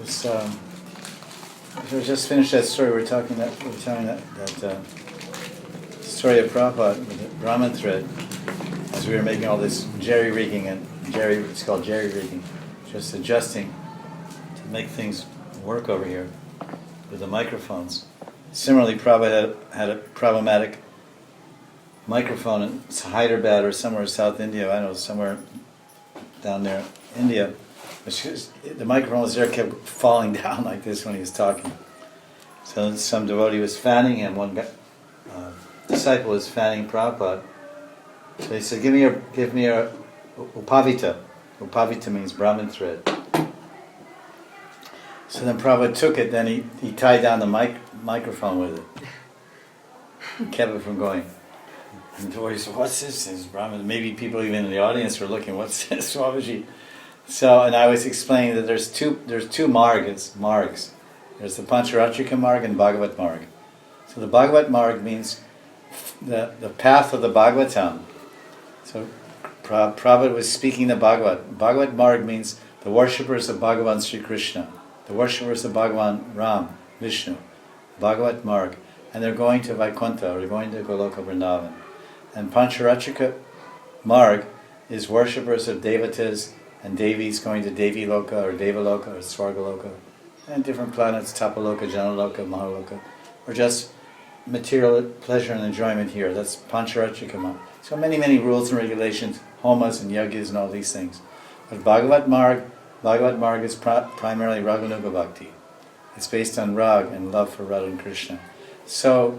This, we just finished that story. We're telling that story of Prabhupada with the Brahman thread, as we were making all this jerry-rigging, it's called jerry-rigging, just adjusting to make things work over here with the microphones. Similarly, Prabhupada had a problematic microphone in Hyderabad or somewhere in South India, I don't know, somewhere down there, India. The microphone was there, kept falling down like this when he was talking. So some devotee was fanning him, one disciple was fanning Prabhupada. So he said, give me a upavita. Upavita means Brahmin thread. So then Prabhupada took it, then he tied down the microphone with it. Kept it from going. And the devotee said, what's this? This is Brahmin. Maybe people even in the audience were looking, what's this, Swamiji? So, and I was explaining that there's two margs. There's the Pancharatrika marg and Bhagavat marg. So the Bhagavat marg means the path of the Bhagavatam. So Prabhupada was speaking the Bhagavat. Bhagavat marg means the worshippers of Bhagavan Sri Krishna, the worshippers of Bhagavan Ram, Vishnu, Bhagavat marg. And they're going to Vaikuntha, or they're going to Goloka Vrindavan. And Pancharatrika marg is worshippers of Devatas and Devis going to Devi Loka or Devaloka or Swargaloka, and different planets, Tapaloka, Janaloka, Mahaloka, or just material pleasure and enjoyment here. That's Pancharatrika marg. So many rules and regulations, homas and yagyas and all these things. But Bhagavat marg is primarily Raganuga Bhakti. It's based on rag and love for Radha and Krishna. So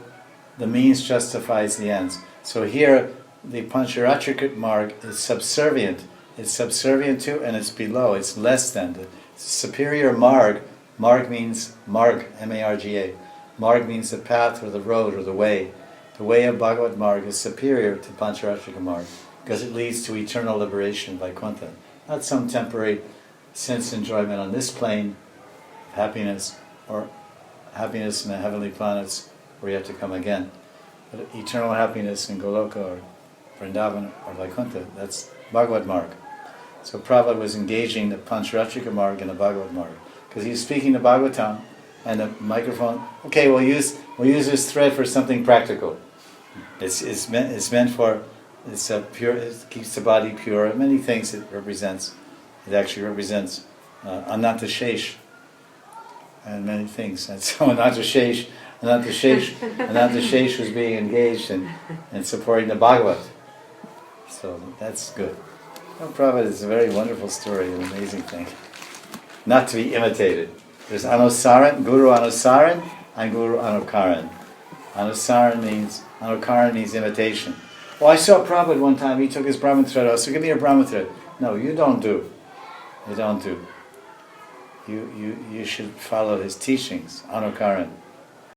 the means justifies the ends. So here, the Pancharatrika marg is subservient. It's subservient to and it's below. It's less than. The superior marg means marg, M-A-R-G-A. Marg means the path or the road or the way. The way of Bhagavat marg is superior to Pancharatrika marg because it leads to eternal liberation, Vaikuntha. Not some temporary sense enjoyment on this plane, happiness, or happiness in the heavenly planets where you have to come again. But eternal happiness in Goloka or Vrindavan or Vaikuntha, that's Bhagavat marg. So Prabhupada was engaging the Pancharatrika marg and the Bhagavat marg because he was speaking the Bhagavatam and the microphone. Okay, we'll use this thread for something practical. It's meant for pure. It keeps the body pure. Many things it represents. It actually represents Ananta Shesh and many things. And so Ananta Shesh was being engaged in supporting the Bhagavat. So that's good. Well, Prabhupada is a very wonderful story, an amazing thing. Not to be imitated. There's Anusaran, Guru Anusaran, and Guru Anukaran. Anukaran means imitation. Oh, I saw Prabhupada one time, he took his Brahman thread out, so give me your Brahman thread. No, you don't do. You don't do. You should follow his teachings, Anukaran.